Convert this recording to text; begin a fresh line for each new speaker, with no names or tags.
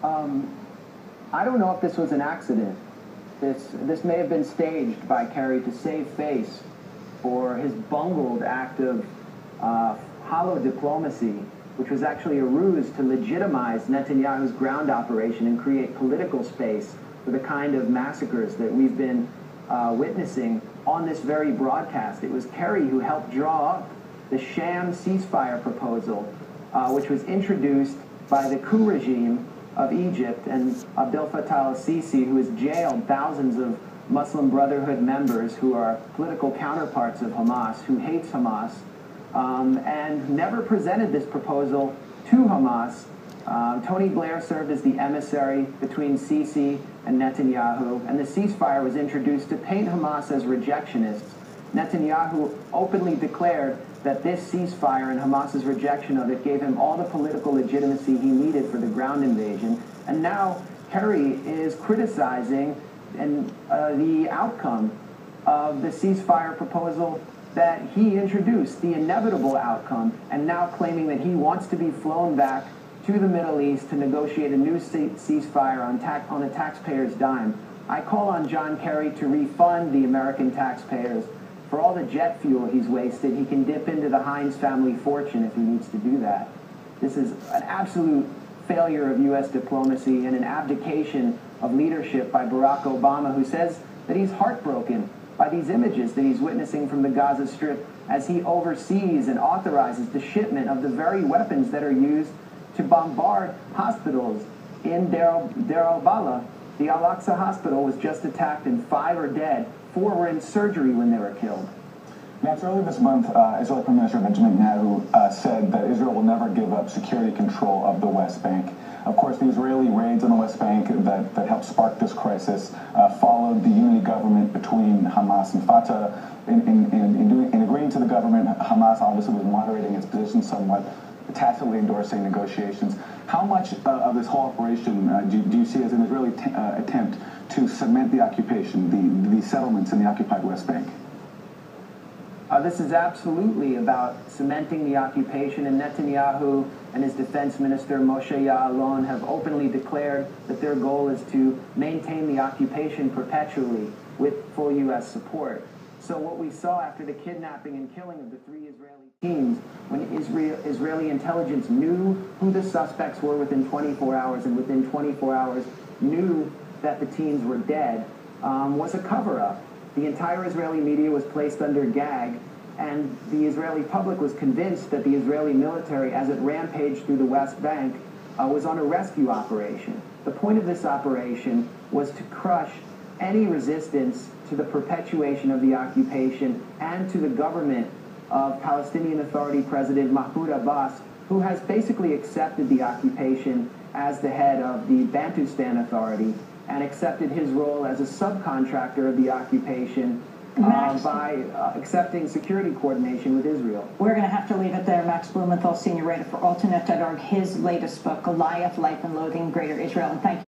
I don't know if this was an accident. This may have been staged by Kerry to save face for his bungled act of hollow diplomacy, which was actually a ruse to legitimize Netanyahu's ground operation and create political space for the kind of massacres that we've been witnessing on this very broadcast. It was Kerry who helped draw up the sham ceasefire proposal, which was introduced by the coup regime of Egypt and Abdel Fattah al-Sisi, who has jailed thousands of Muslim Brotherhood members who are political counterparts of Hamas, who hates Hamas, and never presented this proposal to Hamas. Tony Blair served as the emissary between Sisi and Netanyahu, and the ceasefire was introduced to paint Hamas as rejectionists. Netanyahu openly declared that this ceasefire and Hamas's rejection of it gave him all the political legitimacy he needed for the ground invasion. And now Kerry is criticizing the outcome of the ceasefire proposal that he introduced, the inevitable outcome, and now claiming that he wants to be flown back to the Middle East to negotiate a new ceasefire on a taxpayer's dime. I call on John Kerry to refund the American taxpayers for all the jet fuel he's wasted. He can dip into the Heinz family fortune if he needs to do that. This is an absolute failure of U.S. diplomacy and an abdication of leadership by Barack Obama, who says that he's heartbroken by these images that he's witnessing from the Gaza Strip as he oversees and authorizes the shipment of the very weapons that are used to bombard hospitals in Deir al-Balah. The Al-Aqsa hospital was just attacked and 5 are dead. 4 were in surgery when they were killed.
Next, earlier this month, Israeli Prime Minister Benjamin Netanyahu said that Israel will never give up security control of the West Bank. Of course, the Israeli raids on the West Bank that helped spark this crisis followed the unity government between Hamas and Fatah. In agreeing to the government, Hamas obviously was moderating its position somewhat, tacitly endorsing negotiations. How much of this whole operation do you see as an Israeli attempt to cement the occupation, the settlements in the occupied West Bank?
This is absolutely about cementing the occupation, and Netanyahu and his defense minister Moshe Ya'alon have openly declared that their goal is to maintain the occupation perpetually with full U.S. support. So what we saw after the kidnapping and killing of the 3 Israeli teens, when Israeli intelligence knew who the suspects were within 24 hours and within 24 hours knew that the teens were dead, was a cover-up. The entire Israeli media was placed under gag, and the Israeli public was convinced that the Israeli military, as it rampaged through the West Bank, was on a rescue operation. The point of this operation was to crush any resistance to the perpetuation of the occupation and to the government of Palestinian Authority President Mahmoud Abbas, who has basically accepted the occupation as the head of the Bantustan Authority and accepted his role as a subcontractor of the occupation by accepting security coordination with Israel.
We're going to have to leave it there. Max Blumenthal, senior writer for Alternate.org, his latest book, Goliath, Life and Loathing in Greater Israel. And thank you.